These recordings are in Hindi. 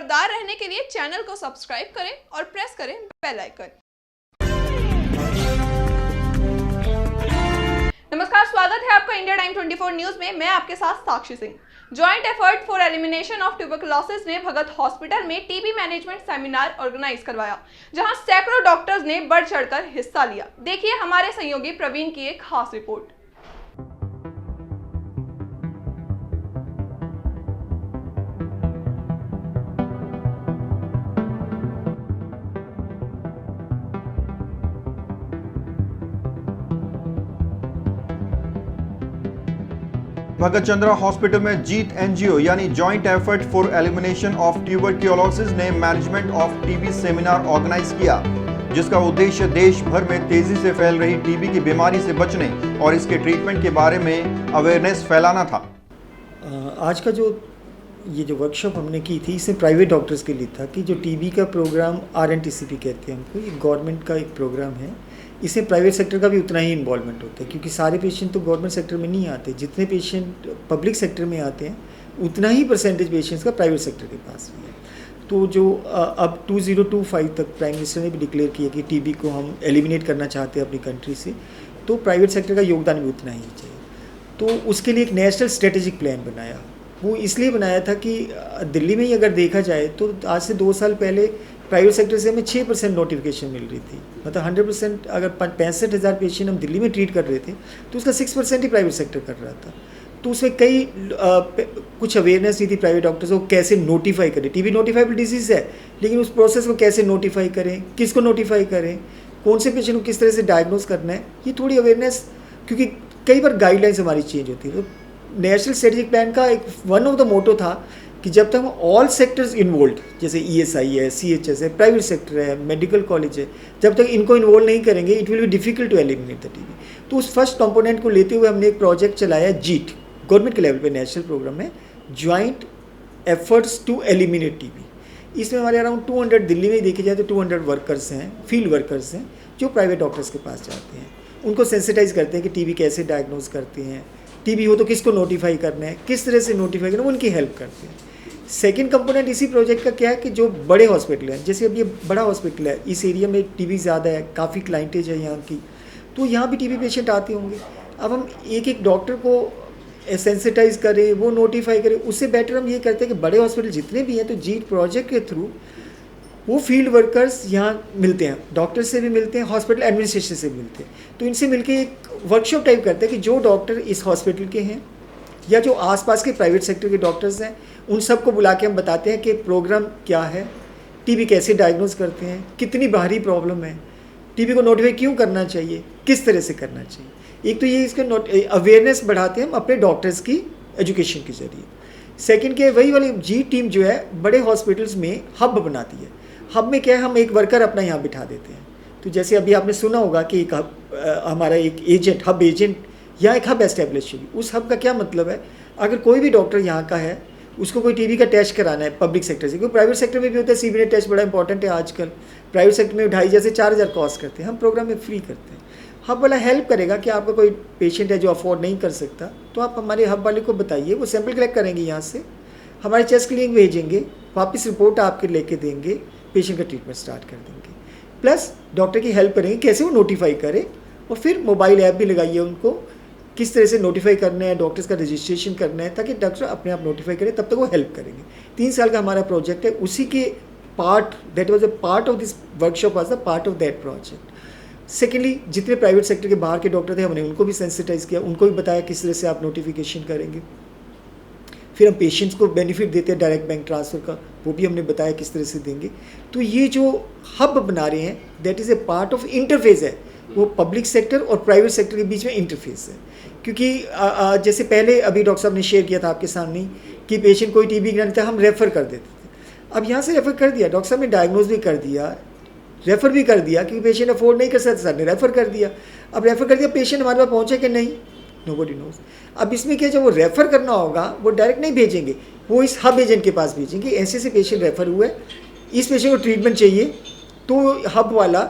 खबरदार रहने के लिए चैनल को सब्सक्राइब करें और प्रेस करें बेल आइकन। नमस्कार, स्वागत है आपका इंडिया टाइम 24 न्यूज में। मैं आपके साथ Sakshi Singh. Joint effort for elimination of tuberculosis ने भगत हॉस्पिटल में टीबी मैनेजमेंट सेमिनार ऑर्गेनाइज करवाया, जहां सैकड़ों डॉक्टर्स ने बढ़ चढ़कर हिस्सा लिया। देखिए हमारे सहयोगी प्रवीण की एक खास रिपोर्ट। भगत चंद्रा हॉस्पिटल में जीत एनजीओ यानी joint effort for elimination of tuberculosis ने management of TB seminar organise किया, जिसका उद्देश्य देश भर में तेजी से फैल रही टीबी की बीमारी से बचने और इसके ट्रीटमेंट के बारे में अवेयरनेस फैलाना था। आज का जो वर्कशॉप हमने की थी, इसमें प्राइवेट डॉक्टर्स के लिए था कि जो टीबी का प्रोग्राम RNTCP कहते हैं हमको, ये गवर्नमेंट का एक प्रोग्राम है। इसमें प्राइवेट सेक्टर का भी उतना ही इन्वॉल्वमेंट होता है, क्योंकि सारे पेशेंट तो गवर्नमेंट सेक्टर में नहीं आते। जितने पेशेंट पब्लिक सेक्टर में आते हैं उतना ही परसेंटेज पेशेंट्स का प्राइवेट सेक्टर के पास भी है। तो जो अब 2025 तक प्राइम मिनिस्टर ने भी डिक्लेयर किया कि टीबी को हम एलिमिनेट करना चाहते हैं अपनी कंट्री से, तो प्राइवेट सेक्टर का योगदान भी उतना ही चाहिए। तो उसके लिए एक नेशनल स्ट्रेटेजिक प्लान बनाया। वो इसलिए बनाया था कि दिल्ली में ही अगर देखा जाए तो आज से 2 साल पहले प्राइवेट सेक्टर से हमें 6% नोटिफिकेशन मिल रही थी। मतलब 100% अगर 65,000 पेशेंट हम दिल्ली में ट्रीट कर रहे थे तो उसका 6% ही प्राइवेट सेक्टर कर रहा था। तो उसमें कई कुछ अवेयरनेस नहीं थी प्राइवेट डॉक्टर्स को कैसे नोटिफाई करें। टीबी नोटिफाइबल डिजीज़ है, लेकिन उस प्रोसेस को कैसे नोटिफाई करें, किसको नोटिफाई करें, कौन से पेशेंट को किस तरह से डायग्नोज करना है, ये थोड़ी अवेयरनेस, क्योंकि कई बार गाइडलाइंस हमारी चेंज होती है। तो नेशनल स्ट्रेटेजिक प्लान का एक वन ऑफ द मोटो था कि जब तक हम ऑल सेक्टर्स इन्वॉल्व, जैसे ESI है, CHS है, प्राइवेट सेक्टर है, मेडिकल कॉलेज है, जब तक इनको इन्वॉल्व नहीं करेंगे it will be difficult to eliminate the TB. तो उस फर्स्ट कंपोनेंट को लेते हुए हमने एक प्रोजेक्ट चलाया, जीट, गवर्नमेंट के लेवल पे नेशनल प्रोग्राम है, joint efforts to eliminate TB. इसमें हमारे अराउंड 200, दिल्ली में देखे जाए तो 200 वर्कर्स हैं, फील्ड वर्कर्स हैं, जो प्राइवेट डॉक्टर्स के पास जाते हैं, उनको सेंसिटाइज करते हैं कि टीबी कैसे डायग्नोज करते हैं, टीबी हो तो किसको नोटिफाई करना है, किस तरह से नोटिफाई करना है, उनकी हेल्प करते हैं। सेकेंड कंपोनेंट इसी प्रोजेक्ट का क्या है कि जो बड़े हॉस्पिटल हैं, जैसे अब ये बड़ा हॉस्पिटल है, इस एरिया में टीबी ज़्यादा है, काफ़ी क्लाइंटेज है यहाँ की, तो यहाँ भी टीबी पेशेंट आते होंगे। अब हम एक एक डॉक्टर को सेंसिटाइज करें, वो नोटिफाई करें, उससे बेटर हम ये करते हैं कि बड़े हॉस्पिटल जितने भी हैं, तो जीट प्रोजेक्ट के थ्रू वो फील्ड वर्कर्स यहाँ मिलते हैं, डॉक्टर से भी मिलते हैं, हॉस्पिटल एडमिनिस्ट्रेशन से मिलते हैं। तो इनसे मिलके एक वर्कशॉप टाइप करते हैं कि जो डॉक्टर इस हॉस्पिटल के हैं या जो आसपास के प्राइवेट सेक्टर के डॉक्टर्स हैं, उन सबको बुला के हम बताते हैं कि प्रोग्राम क्या है, टीबी कैसे डायग्नोज करते हैं, कितनी भारी प्रॉब्लम है, टीबी को नोटिफाई क्यों करना चाहिए, किस तरह से करना चाहिए। एक तो ये इसका अवेयरनेस बढ़ाते हैं हम अपने डॉक्टर्स की एजुकेशन के जरिए। सेकेंड क्या है, वही वाली जी टीम जो है बड़े हॉस्पिटल्स में हब बनाती है। हब में क्या है, हम एक वर्कर अपना यहाँ बिठा देते हैं। तो जैसे अभी आपने सुना होगा कि एक हमारा एक एजेंट, हब एजेंट या एक हब एस्टेब्लिश हुई। उस हब का क्या मतलब है, अगर कोई भी डॉक्टर यहाँ का है, उसको कोई टीबी का टेस्ट कराना है पब्लिक सेक्टर से, क्योंकि प्राइवेट सेक्टर में भी होता है, CBNA टेस्ट बड़ा इंपॉर्टेंट है आजकल। प्राइवेट सेक्टर में 2,500 से 4,000 कॉस्ट करते हैं, हम प्रोग्राम में फ्री करते हैं। हब वाला हेल्प करेगा कि आपका कोई पेशेंट है जो अफोर्ड नहीं कर सकता, तो आप हमारे हब वाले को बताइए, वो सैंपल कलेक्ट करेंगे यहाँ से, हमारे चेस्ट क्लिनिक भेजेंगे, वापस रिपोर्ट आपके लेके देंगे, पेशेंट का ट्रीटमेंट स्टार्ट कर देंगे। प्लस डॉक्टर की हेल्प करेंगे कैसे वो नोटिफाई करे, और फिर मोबाइल ऐप भी लगाइए उनको, किस तरह से नोटिफाई करना है, डॉक्टर्स का रजिस्ट्रेशन करना है, ताकि डॉक्टर अपने आप नोटिफाई करें, तब तक वो हेल्प करेंगे। 3 साल का हमारा प्रोजेक्ट है, उसी के part, that was a part of this workshop, was a part of that project. Secondly, जितने प्राइवेट सेक्टर के बाहर के डॉक्टर थे, हमने उनको भी सेंसिटाइज किया, उनको भी बताया किस तरह से आप नोटिफिकेशन करेंगे। फिर हम पेशेंट्स को बेनिफिट देते हैं डायरेक्ट बैंक ट्रांसफ़र का, वो भी हमने बताया किस तरह से देंगे। तो ये जो हब बना रहे हैं, that is a part of interface है, वो पब्लिक सेक्टर और प्राइवेट सेक्टर के बीच में इंटरफेस है। क्योंकि जैसे पहले अभी डॉक्टर साहब ने शेयर किया था आपके सामने कि पेशेंट कोई टीबी का नहीं था, हम रेफ़र कर देते थे। अब यहाँ से रेफ़र कर दिया, डॉक्टर साहब ने डायग्नोज भी कर दिया, रेफ़र भी कर दिया, क्योंकि पेशेंट अफोर्ड नहीं कर सकता, सर ने रेफ़र कर दिया। अब रेफ़र कर दिया, पेशेंट हमारे पास पहुँचे कि नहीं, नोबडी नोज। अब इसमें क्या, जब वो रेफ़र करना होगा वो डायरेक्ट नहीं भेजेंगे, वो इस हब एजेंट के पास भेजेंगे, ऐसे से पेशेंट रेफ़र हुआ है, इस पेशेंट को ट्रीटमेंट चाहिए, तो हब वाला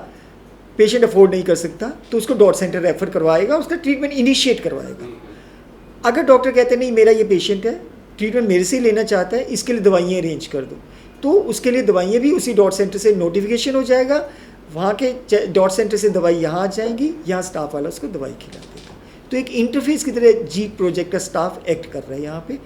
पेशेंट अफोर्ड नहीं कर सकता तो उसको डॉट सेंटर रेफ़र करवाएगा, उसका ट्रीटमेंट इनिशिएट करवाएगा। अगर डॉक्टर कहते हैं नहीं मेरा ये पेशेंट है, ट्रीटमेंट मेरे से ही लेना चाहता है, इसके लिए दवाइयाँ अरेंज कर दो, तो उसके लिए दवाइयाँ भी उसी डॉट सेंटर से नोटिफिकेशन हो जाएगा, वहाँ के डॉट सेंटर से दवाई यहाँ आ जाएंगी, यहाँ स्टाफ वाला उसको दवाई खिला देगा। तो एक इंटरफेस की तरह जीट प्रोजेक्ट का स्टाफ एक्ट कर रहा है यहाँ पे।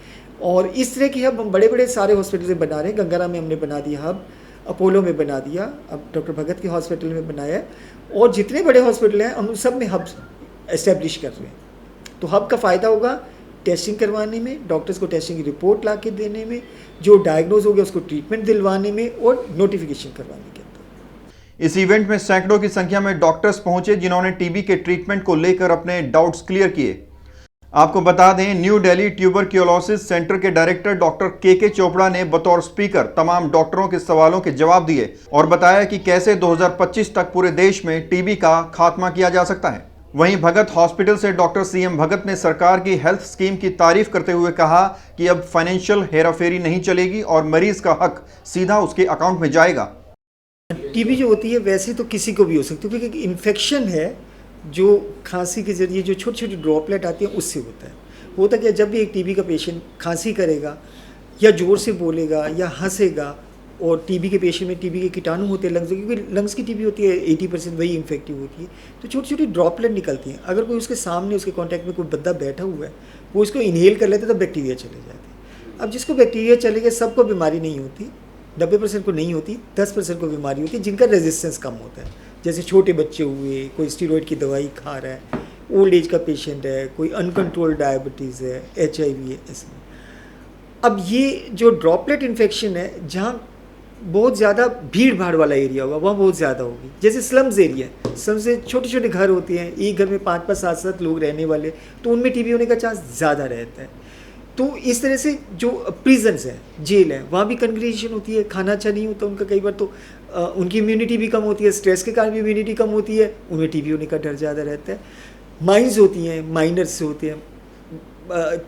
और इस तरह की हब हम बड़े बड़े सारे हॉस्पिटल में बना रहे हैं। गंगाराम में हमने बना दिया हब, अपोलो में बना दिया, अब डॉक्टर भगत के हॉस्पिटल में बनाया है, और जितने बड़े हॉस्पिटल हैं हम सब में हब एस्टेब्लिश कर रहे हैं। तो हब का फ़ायदा होगा टेस्टिंग करवाने में, डॉक्टर्स को टेस्टिंग की रिपोर्ट ला के देने में, जो डायग्नोज हो गया उसको ट्रीटमेंट दिलवाने में, और नोटिफिकेशन करवाने के अंदर। इस इवेंट में सैकड़ों की संख्या में डॉक्टर्स पहुंचे जिन्होंने टीबी के ट्रीटमेंट को लेकर अपने डाउट्स क्लियर किए। आपको बता दें, न्यू दिल्ली ट्यूबरक्लोसिस सेंटर के डायरेक्टर डॉक्टर के चोपड़ा ने बतौर स्पीकर तमाम डॉक्टरों के सवालों के जवाब दिए और बताया कि कैसे 2025 तक पूरे देश में टीबी का खात्मा किया जा सकता है। वहीं भगत हॉस्पिटल से डॉक्टर सीएम भगत ने सरकार की हेल्थ स्कीम की तारीफ करते हुए कहा कि अब फाइनेंशियल हेराफेरी नहीं चलेगी और मरीज का हक सीधा उसके अकाउंट में जाएगा। टीबी जो होती है वैसे तो किसी को भी हो सकती है, क्योंकि इन्फेक्शन है जो खांसी के जरिए जो छोटी छोटी ड्रॉपलेट आती है उससे होता है। होता क्या, जब भी एक टीबी का पेशेंट खांसी करेगा या ज़ोर से बोलेगा या हंसेगा, और टीबी के पेशेंट में टीबी के कीटाणु होते हैं लंग्स, क्योंकि लंग्स की टीबी होती है 80% वही इन्फेक्टिव होती है, तो छोटी छोटी ड्रॉपलेट निकलती हैं। अगर कोई उसके सामने उसके कॉन्टैक्ट में कोई बंदा बैठा हुआ है, वो उसको इनहेल कर लेता है तो बैक्टीरिया चले जाते हैं। अब जिसको बैक्टीरिया चले गए सबको बीमारी नहीं होती, 90% को नहीं होती, 10% को बीमारी होती है जिनका रेजिस्टेंस कम होता है। जैसे छोटे बच्चे हुए, कोई स्टीरॉयड की दवाई खा रहा है, ओल्ड एज का पेशेंट है, कोई अनकंट्रोल्ड डायबिटीज़ है, HIV है, ऐसे। अब ये जो ड्रॉपलेट इन्फेक्शन है, जहाँ बहुत ज़्यादा भीड़ भाड़ वाला एरिया होगा वहाँ बहुत ज़्यादा होगी। जैसे स्लम्स एरिया है, स्लम्स से छोटे छोटे घर होते हैं, एक घर में 5-5, 7-7 लोग रहने वाले, तो उनमें टीबी होने का चांस ज़्यादा रहता है। तो इस तरह से जो प्रिजन्स हैं, जेल है, वहाँ भी कंग्रेगेशन होती है, खाना अच्छा नहीं होता उनका, कई बार तो उनकी इम्यूनिटी भी कम होती है, स्ट्रेस के कारण भी इम्यूनिटी कम होती है, उनमें टीबी होने का डर ज़्यादा रहता है। माइंस होती हैं, माइनर्स होते हैं,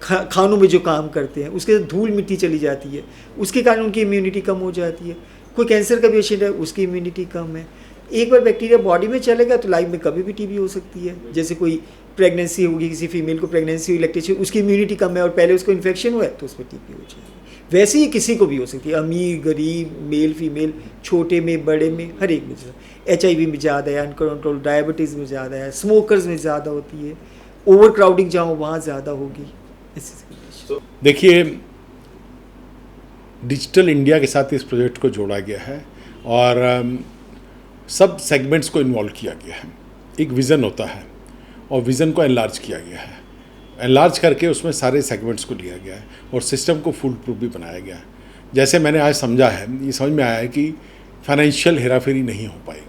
खानों में जो काम करते हैं उसके धूल मिट्टी चली जाती है, उसके कारण उनकी इम्यूनिटी कम हो जाती है। कोई कैंसर का पेशेंट है, उसकी इम्यूनिटी कम है। एक बार बैक्टीरिया बॉडी में चलेगा तो लाइफ में कभी भी टीबी हो सकती है। जैसे कोई प्रेगनेंसी होगी, किसी फीमेल को प्रेगनेंसी हुई, लैक्टेशन, उसकी इम्यूनिटी कम है और पहले उसको इन्फेक्शन हुआ है तो उस पर टीबी हो जाएगी। वैसे ही किसी को भी हो सकती है, अमीर गरीब, मेल फीमेल, छोटे में बड़े में, हर एक में। HIV में ज़्यादा है, अनकंट्रोल्ड डायबिटीज़ में ज़्यादा है, स्मोकर्स में ज़्यादा होती है, ओवर क्राउडिंग जहाँ हो वहाँ ज़्यादा होगी। देखिए, डिजिटल इंडिया के साथ इस प्रोजेक्ट को जोड़ा गया है और सब सेगमेंट्स को इन्वॉल्व किया गया है। एक विज़न होता है और विज़न को एनलार्ज किया गया है, एनलार्ज करके उसमें सारे सेगमेंट्स को लिया गया है और सिस्टम को फुल प्रूफ भी बनाया गया है। जैसे मैंने आज समझा है, ये समझ में आया है कि फाइनेंशियल हेराफेरी नहीं हो पाएगी।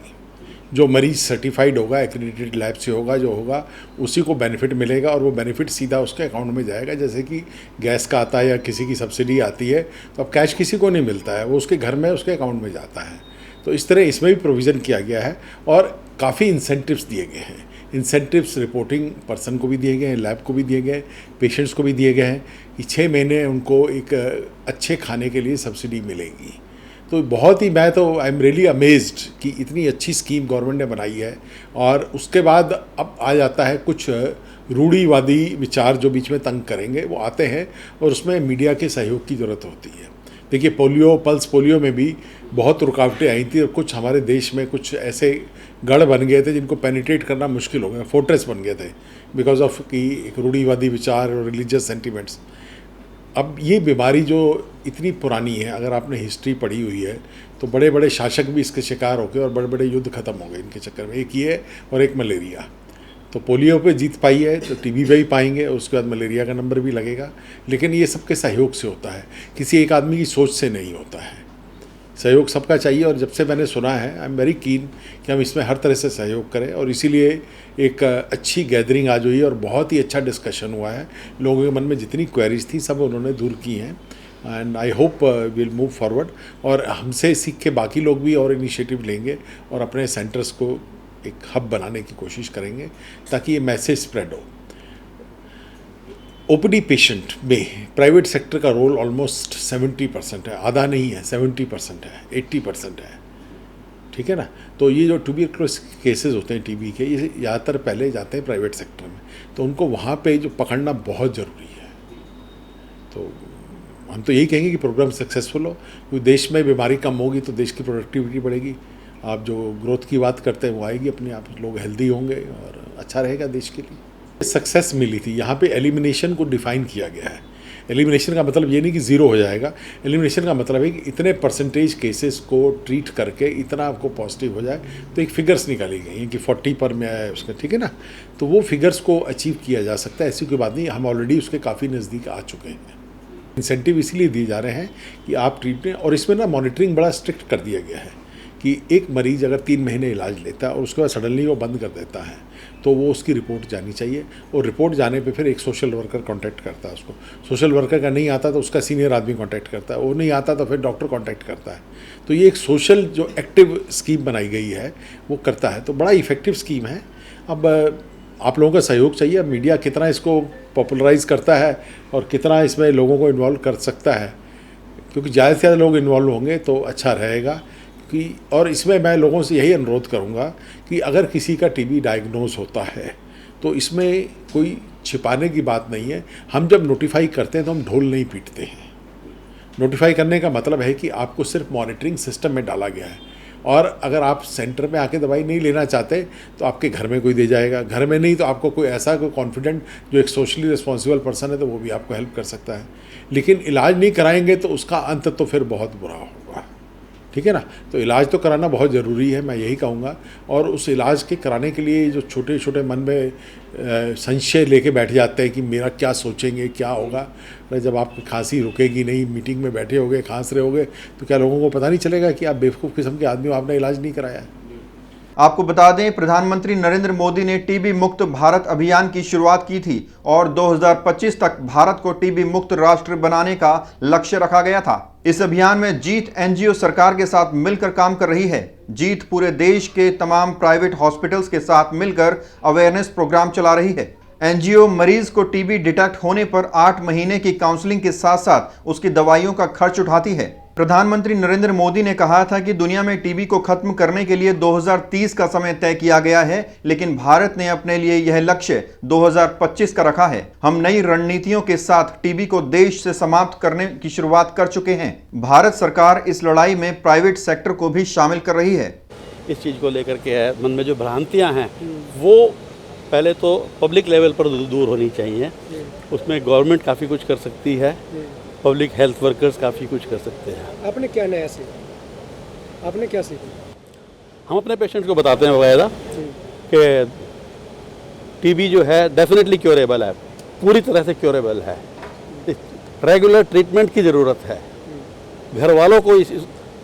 जो मरीज़ सर्टिफाइड होगा, एक्रेडिटेड लैब से होगा, जो होगा उसी को बेनिफिट मिलेगा और वो बेनिफिट सीधा उसके अकाउंट में जाएगा। जैसे कि गैस का आता है या किसी की सब्सिडी आती है तो अब कैश किसी को नहीं मिलता है, वो उसके घर में उसके अकाउंट में जाता है। तो इस तरह इसमें भी प्रोविज़न किया गया है और काफ़ी इंसेंटिव्स दिए गए हैं। इंसेंटिव्स रिपोर्टिंग पर्सन को भी दिए गए हैं, लैब को भी दिए गए हैं, पेशेंट्स को भी दिए गए हैं कि 6 महीने उनको एक अच्छे खाने के लिए सब्सिडी मिलेगी। तो बहुत ही, मैं तो आई एम रियली अमेज्ड कि इतनी अच्छी स्कीम गवर्नमेंट ने बनाई है। और उसके बाद अब आ जाता है कुछ रूढ़िवादी विचार जो बीच में तंग करेंगे, वो आते हैं और उसमें मीडिया के सहयोग की ज़रूरत होती है। देखिए, पोलियो, पल्स पोलियो में भी बहुत रुकावटें आई थी और कुछ हमारे देश में कुछ ऐसे गढ़ बन गए थे जिनको पेनिट्रेट करना मुश्किल हो गया, फोर्ट्रेस बन गए थे बिकॉज ऑफ कि एक रूढ़िवादी विचार और रिलीजियस सेंटिमेंट्स। अब ये बीमारी जो इतनी पुरानी है, अगर आपने हिस्ट्री पढ़ी हुई है तो बड़े बड़े शासक भी इसके शिकार हो गए और बड़े बड़े युद्ध खत्म हो गए इनके चक्कर में। एक ये और एक मलेरिया। तो पोलियो पे जीत पाई है तो टीबी पे ही पाएंगे, उसके बाद मलेरिया का नंबर भी लगेगा। लेकिन ये सबके सहयोग से होता है, किसी एक आदमी की सोच से नहीं होता है। सहयोग सबका चाहिए और जब से मैंने सुना है, आई एम वेरी कीन कि हम इसमें हर तरह से सहयोग करें और इसीलिए एक अच्छी गैदरिंग आज हुई और बहुत ही अच्छा डिस्कशन हुआ है। लोगों के मन में जितनी क्वेरीज थी सब उन्होंने दूर की हैं and I hope will move forward. और हमसे सीख के बाकी लोग भी और इनिशिएटिव लेंगे और अपने सेंटर्स को एक हब बनाने की कोशिश करेंगे ताकि ये मैसेज स्प्रेड हो। ओपीडी पेशेंट में प्राइवेट सेक्टर का रोल ऑलमोस्ट 70% है, आधा नहीं है, 70% है, 80% है, ठीक है ना। तो ये जो ट्यूबरक्लोसिस केसेस होते हैं टीबी के, ये ज़्यादातर पहले जाते हैं प्राइवेट सेक्टर में, तो उनको वहाँ पे जो पकड़ना बहुत ज़रूरी है। तो हम तो यही कहेंगे कि प्रोग्राम सक्सेसफुल हो, क्योंकि देश में बीमारी कम होगी तो देश की प्रोडक्टिविटी बढ़ेगी। आप जो ग्रोथ की बात करते हैं वो आएगी अपने आप, लोग हेल्दी होंगे और अच्छा रहेगा देश के लिए। सक्सेस मिली थी, यहाँ पे एलिमिनेशन को डिफाइन किया गया है। एलिमिनेशन का मतलब ये नहीं कि ज़ीरो हो जाएगा, एलिमिनेशन का मतलब है कि इतने परसेंटेज केसेस को ट्रीट करके इतना आपको पॉजिटिव हो जाए, तो एक फिगर्स निकाली गई हैं कि 40 पर में आया उसका, ठीक है ना। तो वो फिगर्स को अचीव किया जा सकता है, ऐसी कोई बात नहीं, हम ऑलरेडी उसके काफ़ी नज़दीक आ चुके हैं। इंसेंटिव इसीलिए दिए जा रहे हैं कि आप ट्रीटमेंट, और इसमें ना मॉनिटरिंग बड़ा स्ट्रिक्ट कर दिया गया है कि एक मरीज़ अगर 3 महीने इलाज लेता है और उसके बाद सडनली वो बंद कर देता है तो वो उसकी रिपोर्ट जानी चाहिए, और रिपोर्ट जाने पे फिर एक सोशल वर्कर कांटेक्ट करता है उसको। सोशल वर्कर का नहीं आता तो उसका सीनियर आदमी कांटेक्ट करता है, वो नहीं आता तो फिर डॉक्टर कांटेक्ट करता है। तो ये एक सोशल जो एक्टिव स्कीम बनाई गई है वो करता है, तो बड़ा इफेक्टिव स्कीम है। अब आप लोगों का सहयोग चाहिए, अब मीडिया कितना इसको पॉपुलराइज़ करता है और कितना इसमें लोगों को इन्वॉल्व कर सकता है, क्योंकि ज़्यादा से ज़्यादा लोग इन्वॉल्व होंगे तो अच्छा रहेगा। कि और इसमें मैं लोगों से यही अनुरोध करूंगा कि अगर किसी का टीबी डायग्नोज होता है तो इसमें कोई छिपाने की बात नहीं है। हम जब नोटिफाई करते हैं तो हम ढोल नहीं पीटते हैं। नोटिफाई करने का मतलब है कि आपको सिर्फ मॉनिटरिंग सिस्टम में डाला गया है, और अगर आप सेंटर में आके दवाई नहीं लेना चाहते तो आपके घर में कोई दे जाएगा, घर में नहीं तो आपको कोई ऐसा कोई कॉन्फिडेंट जो एक सोशली रिस्पॉन्सिबल पर्सन है तो वो भी आपको हेल्प कर सकता है। लेकिन इलाज नहीं कराएंगे तो उसका अंत तो फिर बहुत बुरा होगा, ठीक है ना। तो इलाज तो कराना बहुत ज़रूरी है, मैं यही कहूँगा। और उस इलाज के कराने के लिए जो छोटे छोटे मन में संशय लेके बैठ जाते हैं कि मेरा क्या सोचेंगे, क्या होगा, जब आपकी खांसी रुकेगी नहीं, मीटिंग में बैठे होगे, खांस रहे होगे, तो क्या लोगों को पता नहीं चलेगा कि आप बेवकूफ़ किस्म के आदमी हो, आपने इलाज नहीं कराया है। आपको बता दें, प्रधानमंत्री नरेंद्र मोदी ने टीबी मुक्त भारत अभियान की शुरुआत की थी और 2025 तक भारत को टीबी मुक्त राष्ट्र बनाने का लक्ष्य रखा गया था। इस अभियान में जीत एनजीओ सरकार के साथ मिलकर काम कर रही है। जीत पूरे देश के तमाम प्राइवेट हॉस्पिटल्स के साथ मिलकर अवेयरनेस प्रोग्राम चला रही है। एनजीओ मरीज को टीबी डिटेक्ट होने पर 8 महीने की काउंसलिंग के साथ साथ उसकी दवाइयों का खर्च उठाती है। प्रधानमंत्री नरेंद्र मोदी ने कहा था कि दुनिया में टीबी को खत्म करने के लिए 2030 का समय तय किया गया है, लेकिन भारत ने अपने लिए यह लक्ष्य 2025 का रखा है। हम नई रणनीतियों के साथ टीबी को देश से समाप्त करने की शुरुआत कर चुके हैं। भारत सरकार इस लड़ाई में प्राइवेट सेक्टर को भी शामिल कर रही है। इस चीज़ को लेकर के मन में जो भ्रांतियाँ हैं वो पहले तो पब्लिक लेवल पर दूर होनी चाहिए। उसमें गवर्नमेंट काफ़ी कुछ कर सकती है, पब्लिक हेल्थ वर्कर्स काफ़ी कुछ कर सकते हैं। आपने क्या नया सीखा? आपने क्या सीखा? हम अपने पेशेंट को बताते हैं वगैरह कि टीबी जो है डेफिनेटली क्योरेबल है, पूरी तरह से क्योरेबल है। रेगुलर ट्रीटमेंट की ज़रूरत है। घर वालों को इस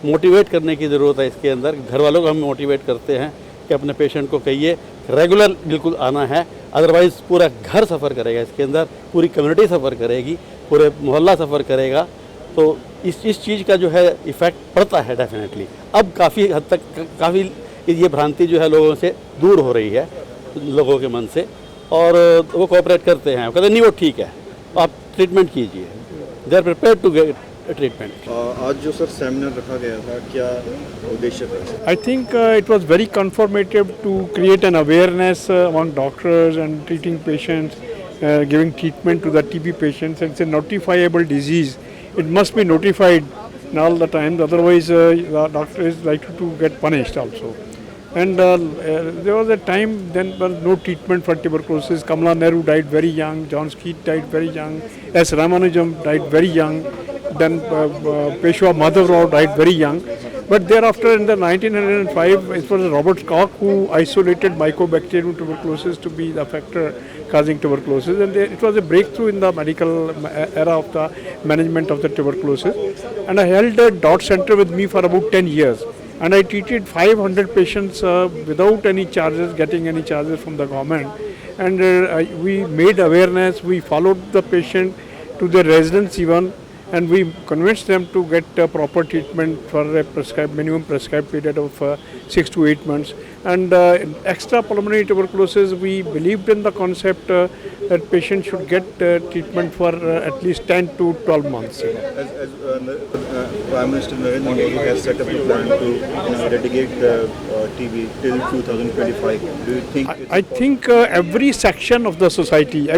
मोटिवेट करने की ज़रूरत है। इसके अंदर घर वालों को हम मोटिवेट करते हैं कि अपने पेशेंट को कहिए रेगुलर बिल्कुल आना है, अदरवाइज़ पूरा घर सफ़र करेगा, इसके अंदर पूरी कम्युनिटी सफ़र करेगी, पूरे मोहल्ला सफ़र करेगा। तो इस चीज़ का जो है इफ़ेक्ट पड़ता है डेफिनेटली। अब काफ़ी हद तक काफ़ी ये भ्रांति जो है लोगों से दूर हो रही है, लोगों के मन से, और वो कोऑपरेट करते हैं, कहते नहीं वो ठीक है, आप ट्रीटमेंट कीजिए, they are prepared to get treatment. आज जो सर सेमिनार रखा गया था, क्या उद्देश्य था? I think it was very conformative to create an awareness among doctors and treating patients, giving treatment to the TB patients. It's a notifiable disease. It must be notified all the time, otherwise the doctor is likely to get punished also. And there was a time then there was no treatment for tuberculosis. Kamala Nehru died very young, John Skeet died very young, S. Ramanujam died very young, then Peshwa Madhav Rao died very young. But thereafter in the 1905, it was Robert Koch who isolated Mycobacterium tuberculosis to be the factor causing tuberculosis, and it was a breakthrough in the medical era of the management of the tuberculosis. And I held a DOT center with me for about 10 years. And I treated 500 patients without any charges, getting any charges from the government. And we made awareness, we followed the patient to their residence even, and we convinced them to get proper treatment for a minimum prescribed period of 6 to 8 months. And extra pulmonary tuberculosis, we believed in the concept that patients should get treatment for at least 10 to 12 months. As Prime Minister Narendra Modi has set up a plan to eradicate TB till 2025, do you think? I think every section of the society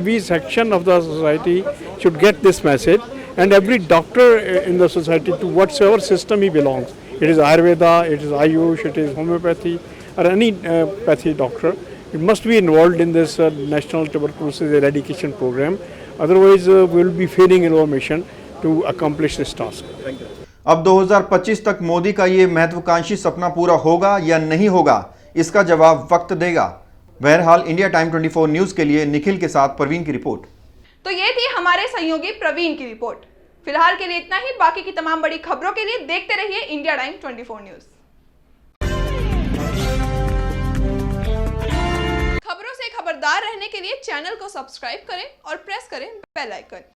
should get this message. and every doctor in the society, to whatsoever system he belongs. It is Ayurveda, it is Ayush, it is homeopathy, or any pathy doctor. It must be involved in this National Tuberculosis Eradication Program. Otherwise, we will be failing in our mission to accomplish this task. अब 2025 तक मोदी का ये महत्वाकांक्षी सपना पूरा होगा या नहीं होगा, इसका जवाब वक्त देगा। बहरहाल इंडिया टाइम 24 न्यूज के लिए निखिल के साथ प्रवीण की रिपोर्ट। तो ये थी हमारे सहयोगी प्रवीण की रिपोर्ट। फिलहाल के लिए इतना ही। बाकी की तमाम बड़ी खबरों के लिए देखते रहिए इंडिया टाइम 24 न्यूज। खबरों से खबरदार रहने के लिए चैनल को सब्सक्राइब करें और प्रेस करें बेल आइकन।